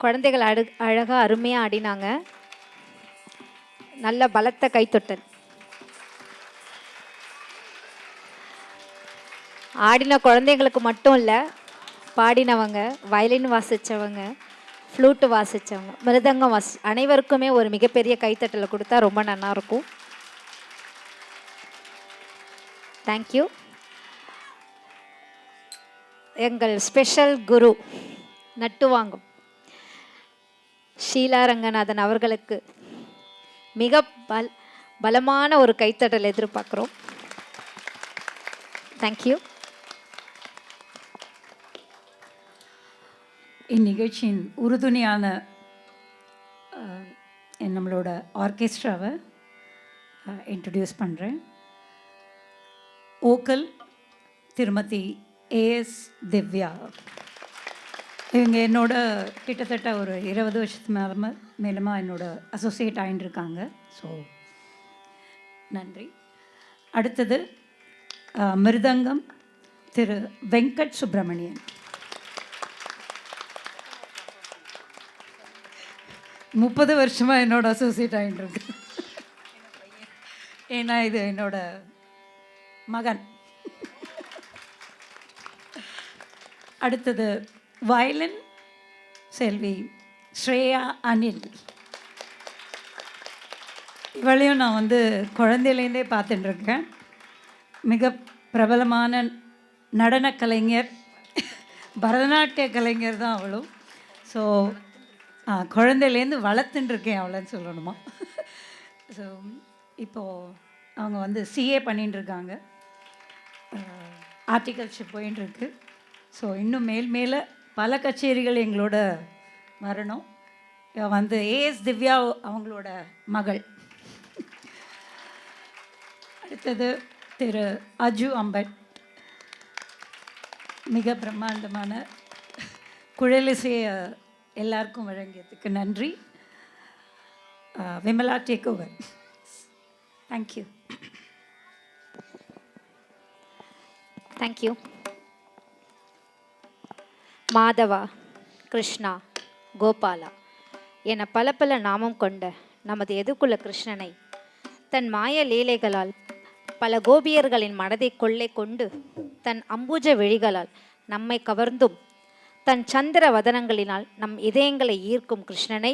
குழந்தைகள் அழகாக அருமையாக ஆடினாங்க. நல்ல பலத்த கைத்தொட்டல். ஆடின குழந்தைங்களுக்கு மட்டும் இல்லை, பாடினவங்க, வயலின் வாசித்தவங்க, ஃப்ளூட்டு வாசித்தவங்க, மிருதங்கம் அனைவருக்குமே ஒரு மிகப்பெரிய கைத்தட்டலை கொடுத்தா ரொம்ப நல்லாயிருக்கும். தேங்க்யூ. எங்கள் ஸ்பெஷல் குரு நட்டுவாங்கம் ஷீலா ரங்கநாதன் அவர்களுக்கு மிக பலமான ஒரு கைத்தட்டல் எதிர்பார்க்குறோம். தேங்க்யூ. இந்நிகழ்ச்சியின் உறுதுணையான நம்மளோட ஆர்கெஸ்ட்ராவை இன்ட்ரடியூஸ் பண்ணுறேன். ஓக்கல் திருமதி ஏஎஸ் திவ்யா. இவங்க என்னோட கிட்டத்தட்ட ஒரு 20 வருஷத்து மேலமாக என்னோட அசோசியேட் ஆகிட்டுருக்காங்க. ஸோ நன்றி. அடுத்தது மிருதங்கம் திரு வெங்கட் சுப்பிரமணியன். 30 வருஷமாக என்னோட அசோசியேட் ஆகிட்டுருக்கு. ஏன்னா இது என்னோட மகன். அடுத்தது வயலின் செல்வி ஸ்ரேயா அனில். இவளையும் நான் குழந்தையிலேருந்தே பார்த்துட்டுருக்கேன். மிக பிரபலமான நடன கலைஞர், பரதநாட்டிய கலைஞர் தான் அவளும். ஸோ குழந்தையிலேருந்து வளர்த்துட்டுருக்கேன் அவளைன்னு சொல்லணுமா. ஸோ இப்போது அவங்க சிஏ பண்ணிட்டுருக்காங்க, ஆர்டிகல்ஷிப் போயின்ட்டுருக்கு. ஸோ இன்னும் மேலே பல கச்சேரிகள் எங்களோட வரணும். ஏஎஸ் திவ்யா அவங்களோட மகள். அடுத்தது திரு அஜு அம்பட். மிக பிரம்மாண்டமான குழலிசையை எல்லாருக்கும் வழங்கியதுக்கு நன்றி. Vimala take over. Thank you. Thank you. Madhava, Krishna, Gopala என பல பல நாமம் கொண்ட நமது எதுக்குள்ள கிருஷ்ணனை தன் மாய லீலைகளால் பல கோபியர்களின் மனதை கொள்ளை கொண்டு தன் அம்புஜ விழிகளால் நம்மை கவர்ந்தும் தன் சந்திர வதனங்களினால் நம் இதயங்களை ஈர்க்கும் கிருஷ்ணனை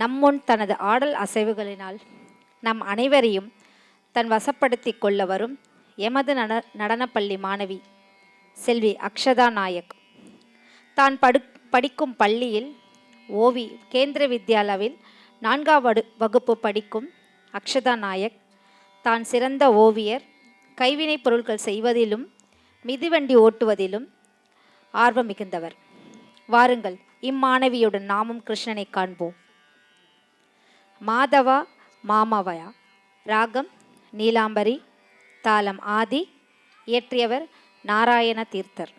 நம்முன் தனது ஆடல் அசைவுகளினால் நம் அனைவரையும் தன் வசப்படுத்தி கொள்ள வரும் எமது நடனப்பள்ளி மாணவி செல்வி அக்ஷதா நாயக். தான் படிக்கும் பள்ளியில் கேந்திர வித்யாலயில் 4ஆம் வகுப்பு படிக்கும் அக்ஷதா நாயக் தான் சிறந்த ஓவியர், கைவினைப் பொருட்கள் செய்வதிலும் மிதிவண்டி ஓட்டுவதிலும் ஆர்வம் மிகுந்தவர். வாருங்கள், இம்மாணவியுடன் நாமும் கிருஷ்ணனை காண்போம். மாதவா மாமாவயா. ராகம் நீலாம்பரி. தாளம் ஆதி. இயற்றியவர் நாராயண தீர்த்தர்.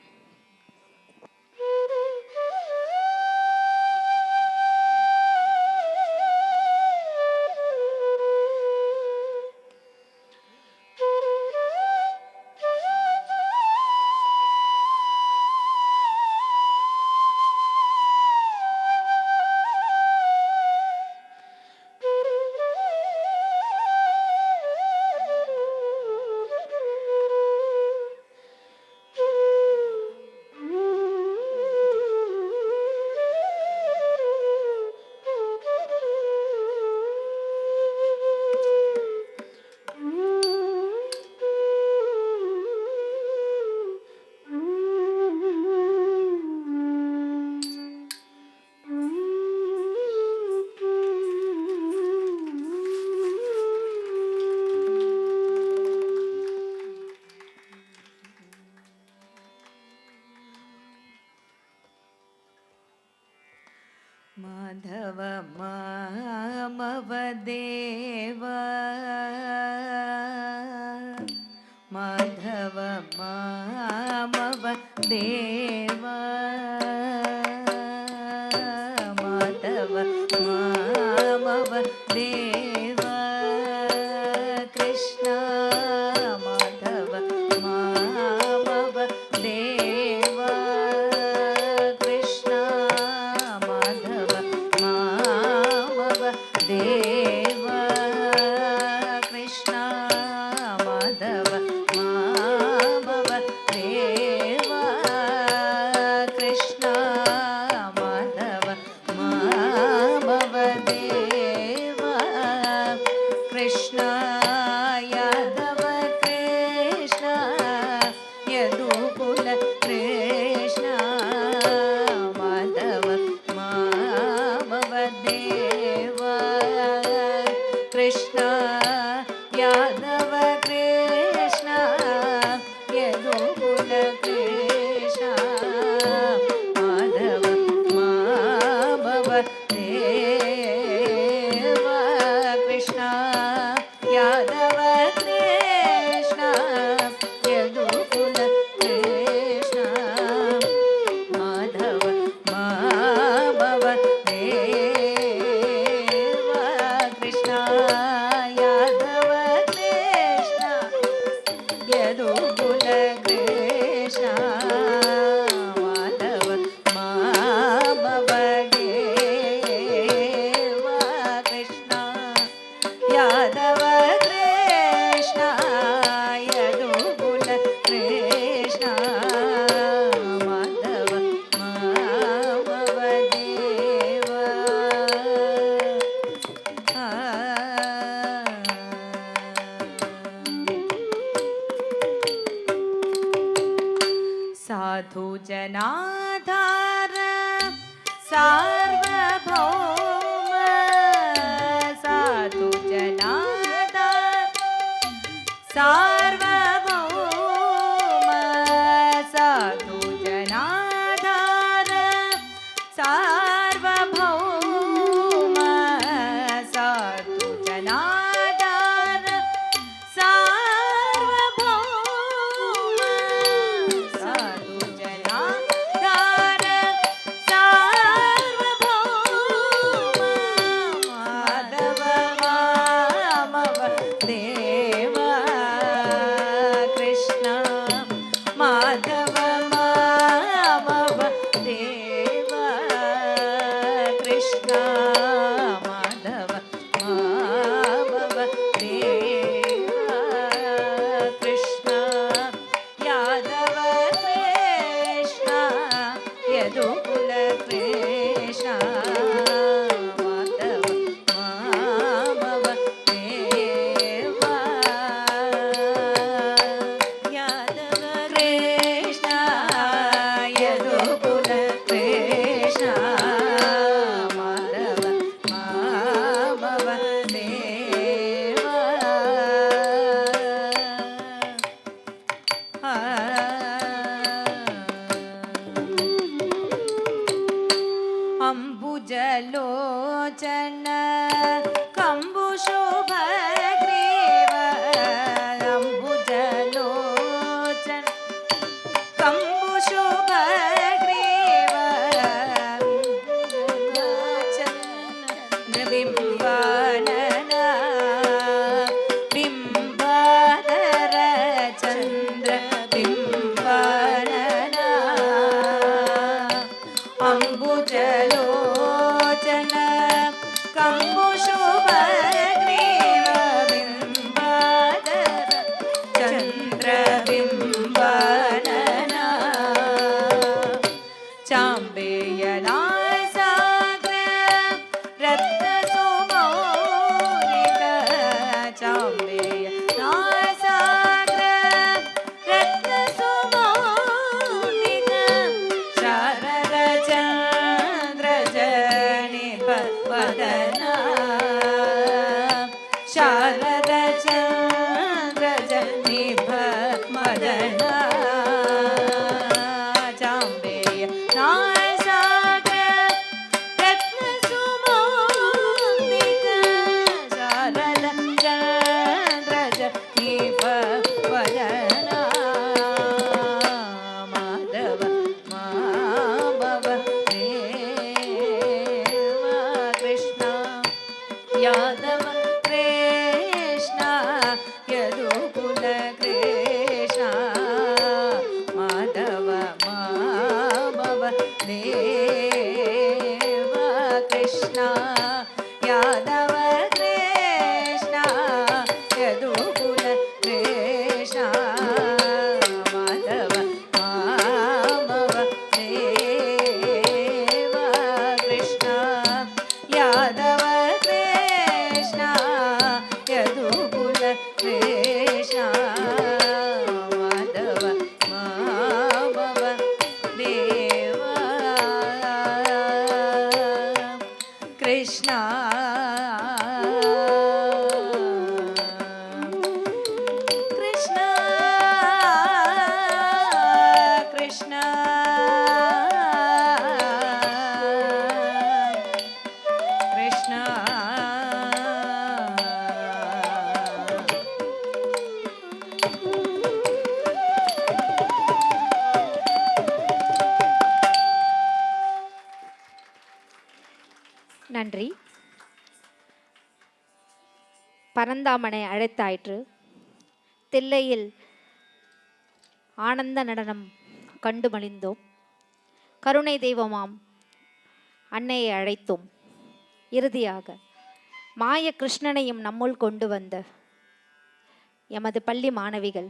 माधव मामव देव, माधव मामव देव, माधव मामव देव, कृष्ण माधव मामव देव, कृष्ण सार्वभौम साधु जनाधार सार्वभौम साधु जनाधार सार्वभौम साधु जनाधार सार्वभौम साधु जनाधार सार्वभौम माधव मामव देव कृष्ण माधव मामव देव कृष्ण माधव मामव देव कृष्ण यादव कृष्ण यदुकुल कृष्ण माधव मामव देव यादव कृष्ण यदुकुल कृष्ण माधव मामव देव अंबुजलोचन कंबुशुभग्रीव अंबुजलोचन कंबुशुभग्रीव चन्द्रबिम्बानन बिम्बाधर चन्द्रबिम्बानन अंबुजलोचन कंबुशुभग्रीव बिम्बाधर चन्द्रबिम्बानन चाम्बेयनासाग्र रत्नसुमौलिक चाम्बेयनासाग्र रत्नसुमौलिक शारद चन्द्रजनिप वदना शारद चन्द्रजनिप मदना चाम्बेय नासाग्र रत्नसुमौलिक शारद चन्द्रजनिप वदना माधव मामव देव कृष्ण यादव कृष्ण यदुकुल कृष्ण माधव मामव देव कृष्ण यादव कृष्ण यदुकुल कृष्ण माधव मामव देव कृष्ण यादव कृष्ण यदुकुल कृष्ण माधव मामव देव कृष्ण कृष्ण कृष्ण कृष्ण நன்றி. பரந்தாமனை அழைத்தாயிற்று. தில்லையில் ஆனந்த நடனம் கண்டு மலிந்தோம். கருணை தெய்வமாம் அன்னையை அழைத்தோம். இறுதியாக மாய கிருஷ்ணனையும் நம்முள் கொண்டு வந்த எமது பள்ளி மாணவிகள்